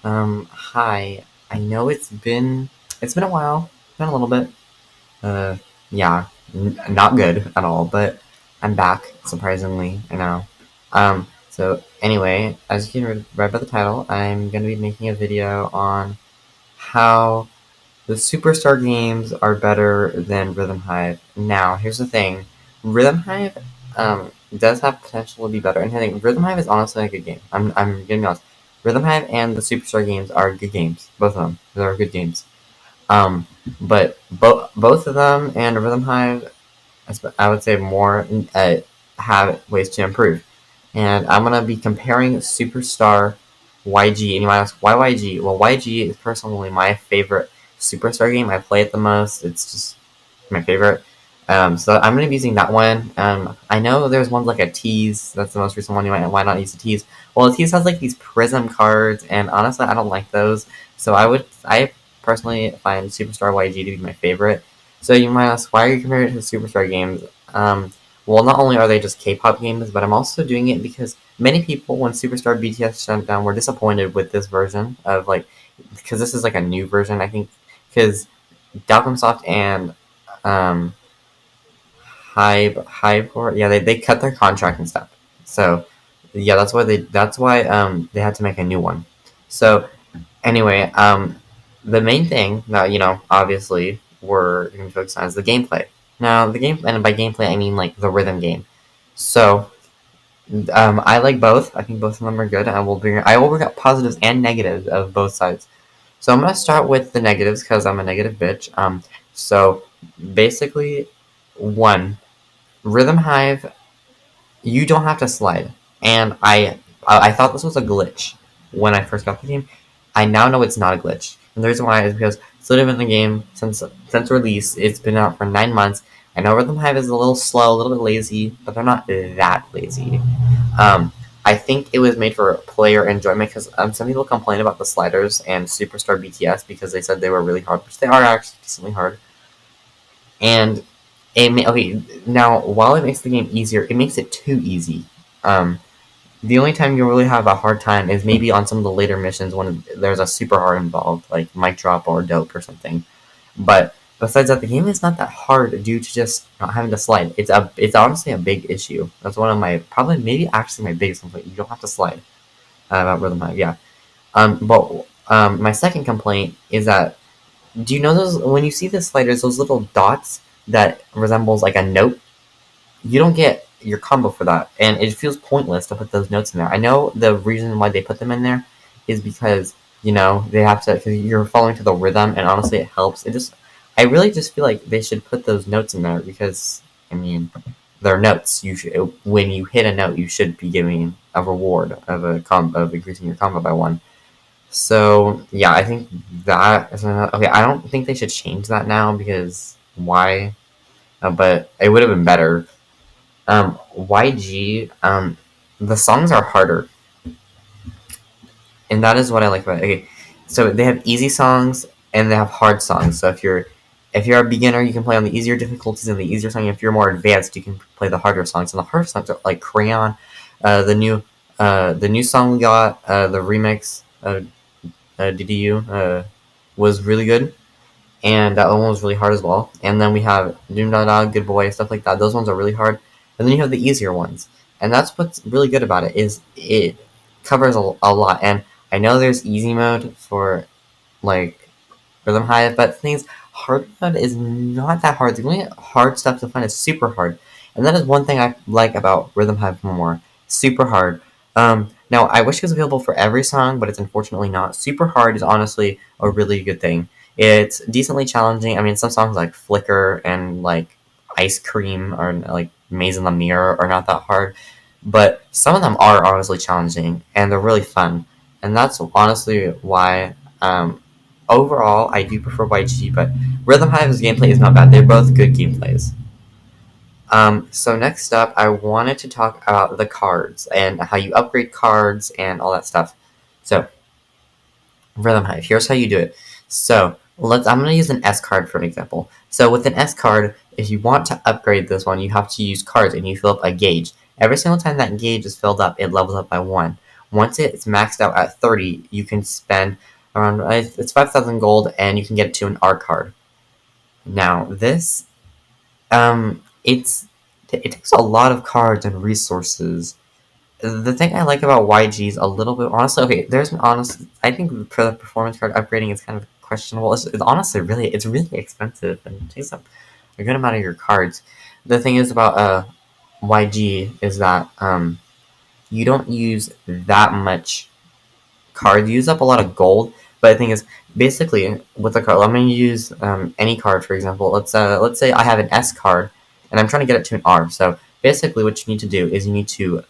Hi. I know it's been a while, been a little bit. Uh, yeah, not good at all, but I'm back, surprisingly, I know. So anyway, as you can read by the title, I'm gonna be making a video on how the Superstar games are better than Rhythm Hive. Now, here's the thing. Rhythm Hive, does have potential to be better, and I think Rhythm Hive is honestly a good game. I'm gonna be honest. Rhythm Hive and the Superstar games are good games. Both of them. They're good games. Um, but both of them and Rhythm Hive, I would say more, have ways to improve. And I'm gonna be comparing Superstar YG. And you might ask, why YG? Well, YG is personally my favorite Superstar game. I play it the most. It's just my favorite. So I'm gonna be using that one. I know there's one like a tease. That's the most recent one. You might why not use a tease? Well, a tease has like these prism cards, and honestly, I don't like those. So I personally find Superstar YG to be my favorite. So you might ask, why are you comparing it to Superstar games? Well, not only are they just K-pop games, but I'm also doing it because many people, when Superstar BTS shut down, were disappointed with this version of like, because this is like a new version, I think, because Dalcomsoft and um, Hive, or yeah, they cut their contract and stuff. So yeah, that's why they had to make a new one. So anyway, the main thing that obviously we're going to focus on is the gameplay. Now the game, and by gameplay I mean like the rhythm game. So I like both. I think both of them are good. I will bring up positives and negatives of both sides. So I'm gonna start with the negatives because I'm a negative bitch. So basically, one, Rhythm Hive, you don't have to slide, and I thought this was a glitch when I first got the game. I now know it's not a glitch, and the reason why is because it's literally been in the game since release. It's been out for 9 months. I know Rhythm Hive is a little slow, a little bit lazy, but they're not that lazy. Um, I think it was made for player enjoyment because some people complain about the sliders and Superstar BTS because they said they were really hard, which they are actually decently hard. And okay, now while it makes the game easier, it makes it too easy. Um, the only time you really have a hard time is maybe on some of the later missions when there's a super hard involved, like mic drop or dope or something. But besides that, the game is not that hard due to just not having to slide. It's honestly a big issue. That's one of my probably maybe actually my biggest complaint. You don't have to slide about Rhythm Hive, yeah. But my second complaint is that, do you know those when you see the sliders, those little dots that resembles like a note? You don't get your combo for that, and it feels pointless to put those notes in there. I know the reason why they put them in there is because they have to, because you're following to the rhythm, and honestly, it helps. I really just feel like they should put those notes in there because I mean, they're notes. When you hit a note, you should be giving a reward of increasing your combo by one. So yeah, I think that is okay. I don't think they should change that now because why? But it would have been better. YG, the songs are harder, and that is what I like about it. Okay, so they have easy songs and they have hard songs. So if you're a beginner, you can play on the easier difficulties and the easier song. If you're more advanced, you can play the harder songs. And the harder songs are like Crayon, uh, the new the new song we got, the remix, DDU, was really good, and that one was really hard as well. And then we have Doom Da Da, Good Boy, stuff like that. Those ones are really hard. And then you have the easier ones, and that's what's really good about it is it covers a lot. And I know there's easy mode for like Rhythm Hive, but things hard mode is not that hard. The only hard stuff to find is super hard, and that is one thing I like about Rhythm Hive more. Super hard. Now I wish it was available for every song, but it's unfortunately not. Super hard is honestly a really good thing. It's decently challenging. I mean, some songs like Flicker and like Ice Cream or like Maze in the Mirror are not that hard, but some of them are honestly challenging and they're really fun. And that's honestly why overall, I do prefer YG, but Rhythm Hive's gameplay is not bad. They're both good gameplays. So next up, I wanted to talk about the cards and how you upgrade cards and all that stuff. So Rhythm Hive, here's how you do it. So I'm gonna use an S card for an example. So with an S card, if you want to upgrade this one, you have to use cards and you fill up a gauge. Every single time that gauge is filled up, it levels up by one. Once it's maxed out at 30, you can spend around it's 5,000 gold, and you can get it to an R card. Now this it takes a lot of cards and resources. The thing I like about YG is a little bit honestly. Okay, there's an honest. I think the performance card upgrading is kind of questionable. It's honestly really expensive and it takes up a good amount of your cards. The thing is about YG is that you don't use that much card. You use up a lot of gold, but the thing is, basically with a card, I'm going to use any card for example. Let's say I have an S card, and I'm trying to get it to an R. So basically, what you need to do is you need to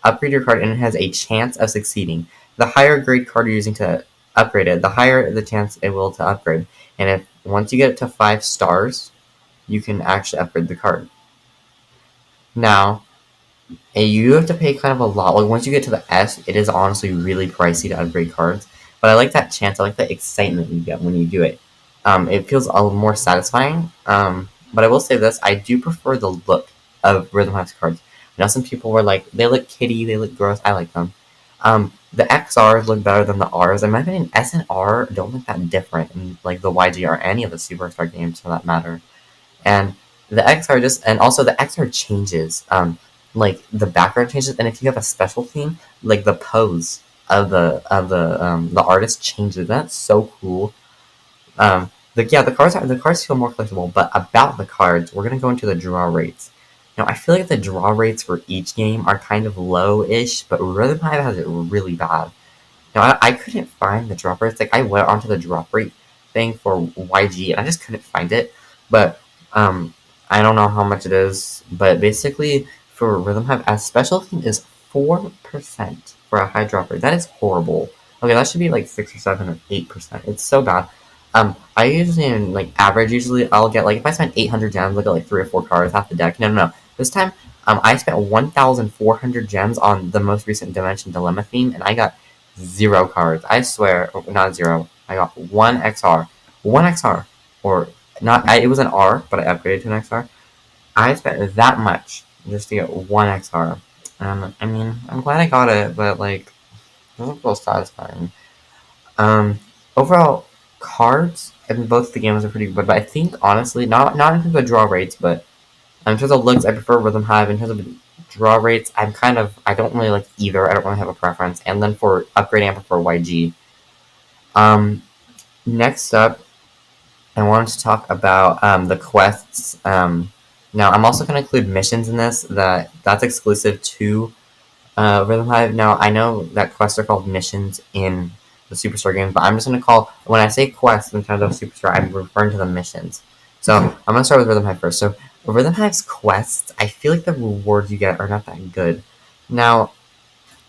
upgrade your card, and it has a chance of succeeding. The higher grade card you're using to upgrade it, the higher the chance it will to upgrade. And if once you get it to 5 stars, you can actually upgrade the card. Now, and you have to pay kind of a lot. Like once you get to the S, it is honestly really pricey to upgrade cards. But I like that chance. I like the excitement you get when you do it. It feels a little more satisfying. But I will say this: I do prefer the look of Rhythm Heist cards. I know some people were like, they look kitty, they look gross. I like them. The XRs look better than the Rs. In my opinion, S and R don't look that different in like the YG or any of the Superstar games for that matter. And the XR and also the XR changes. Like the background changes, and if you have a special theme, like the pose of the artist changes. That's so cool. The cards feel more collectible, but about the cards, we're gonna go into the draw rates. Now I feel like the draw rates for each game are kind of low-ish, but Rhythm Hive has it really bad. Now I couldn't find the drop rates. Like I went onto the drop rate thing for YG, and I just couldn't find it. But I don't know how much it is. But basically, for Rhythm Hive, a special thing is 4% for a high drop rate. That is horrible. Okay, that should be like 6 or 7 or 8%. It's so bad. I usually in like average. Usually, I'll get like if I spend 800 gems, I'll get like 3 or 4 cards, half the deck. No. This time, I spent 1,400 gems on the most recent Dimension Dilemma theme, and I got 0 cards. I swear, not 0. I got 1 XR. 1 XR. Or, not, it was an R, but I upgraded to an XR. I spent that much just to get 1 XR. I mean, I'm glad I got it, but, like, it doesn't feel satisfying. Um, Overall, cards in both the games are pretty good, but I think, honestly, not in terms of draw rates, but in terms of looks, I prefer Rhythm Hive. In terms of draw rates, I don't really like either. I don't really have a preference. And then for upgrading, I prefer YG. Next up, I wanted to talk about the quests. Now, I'm also going to include missions in this. That's exclusive to Rhythm Hive. Now, I know that quests are called missions in the Superstar games, but I'm just going to call, when I say quests in terms of Superstar, I'm referring to the missions. So, I'm going to start with Rhythm Hive first. So, Rhythm Hive's quests, I feel like the rewards you get are not that good. Now,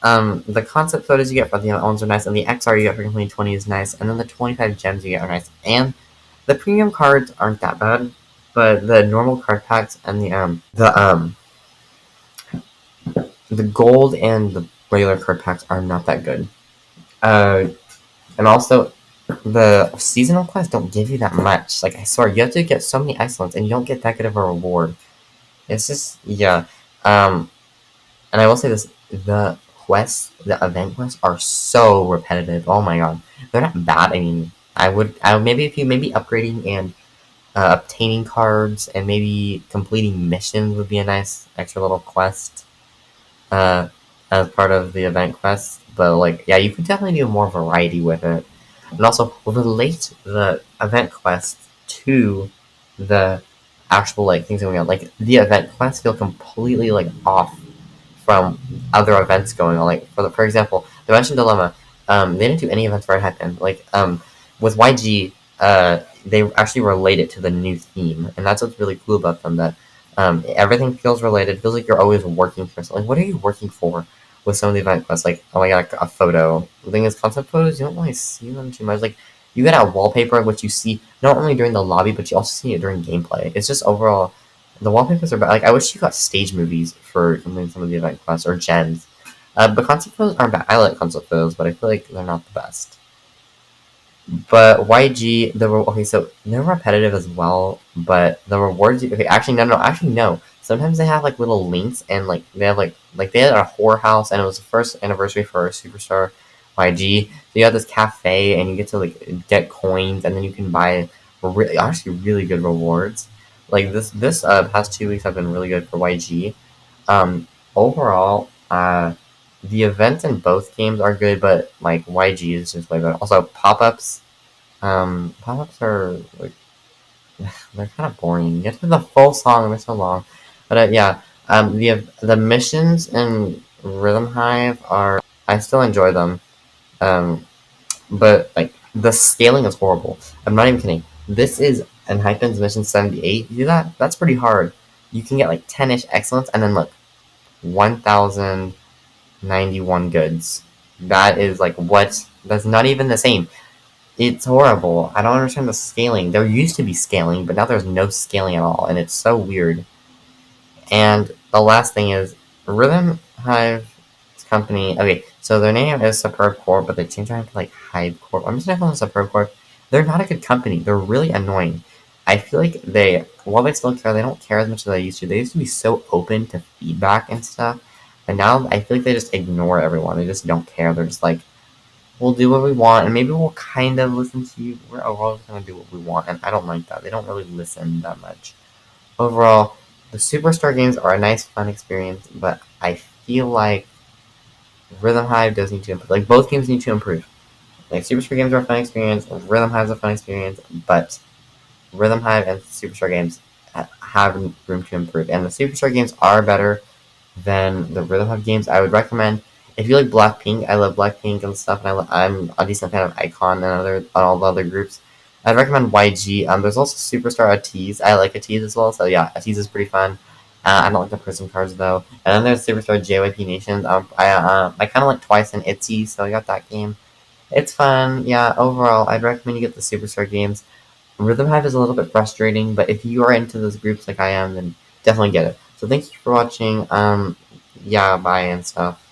the concept photos you get for the ones are nice, and the XR you get for completing 20 is nice, and then the 25 gems you get are nice. And the premium cards aren't that bad, but the normal card packs and the gold and the regular card packs are not that good. And also, the seasonal quests don't give you that much. Like, I swear, you have to get so many excellence, and you don't get that good of a reward. It's just, yeah. And I will say this, the event quests are so repetitive. Oh my god. They're not bad. I mean, maybe if you maybe upgrading and obtaining cards and maybe completing missions would be a nice extra little quest uh, as part of the event quest. But like, yeah, you could definitely do more variety with it, and also relate the event quest to the actual like things going on. Like the event quests feel completely like off from other events going on. Like for example, Dimension Dilemma, they didn't do any events where it happened. Like with YG, they actually relate it to the new theme, and that's what's really cool about them. That everything feels related. It feels like you're always working for something. Like, what are you working for with some of the event quests? Like, oh my god, a photo. The thing is, concept photos, you don't really see them too much. Like, you get a wallpaper, which you see not only during the lobby, but you also see it during gameplay. It's just overall, the wallpapers are bad. Like, I wish you got stage movies for some of the event quests or gens. But concept photos aren't bad. I like concept photos, but I feel like they're not the best. But YG, so they're repetitive as well, but the rewards, okay, actually, no. sometimes they have like little links, and like they have like they had a whorehouse, and it was the first anniversary for Superstar YG. So you have this cafe, and you get to like get coins, and then you can buy actually really good rewards. Like this past 2 weeks have been really good for YG. Overall, the events in both games are good, but like YG is just way better. Also, pop-ups. Pop-ups are like they're kind of boring. You get to the full song, they're so long. But yeah, the missions in Rhythm Hive are I still enjoy them. Um, but like the scaling is horrible. I'm not even kidding. This is an Hypen's mission 78. You do that? That's pretty hard. You can get like 10-ish excellence, and then look, 1,091 goods. That is like what? That's not even the same. It's horrible. I don't understand the scaling. There used to be scaling, but now there's no scaling at all, and it's so weird. And the last thing is Rhythm Hive company. Okay, so their name is Superb Corp, but they changed their name to like Hive Corp. I'm just gonna call them Superb Corp. They're not a good company. They're really annoying. I feel like while they still care, they don't care as much as they used to. They used to be so open to feedback and stuff, but now I feel like they just ignore everyone. They just don't care. They're just like, we'll do what we want, and maybe we'll kind of listen to you. We're overall gonna do what we want, and I don't like that. They don't really listen that much. Overall, the Superstar games are a nice, fun experience, but I feel like Rhythm Hive does need to improve. Like both games need to improve. Like Superstar games are a fun experience, Rhythm Hive is a fun experience, but Rhythm Hive and Superstar games have room to improve, and the Superstar games are better than the Rhythm Hive games. I would recommend if you like Blackpink. I love Blackpink and stuff, and I'm a decent fan of Icon and all the other groups. I'd recommend YG. There's also Superstar Atiz. I like Atiz as well, so yeah, Atiz is pretty fun. I don't like the Prism cards though. And then there's Superstar JYP Nations. I kind of like Twice and ITZY, so I got that game. It's fun. Yeah, overall, I'd recommend you get the Superstar games. Rhythm Hive is a little bit frustrating, but if you are into those groups like I am, then definitely get it. So thank you for watching. Yeah, bye and stuff.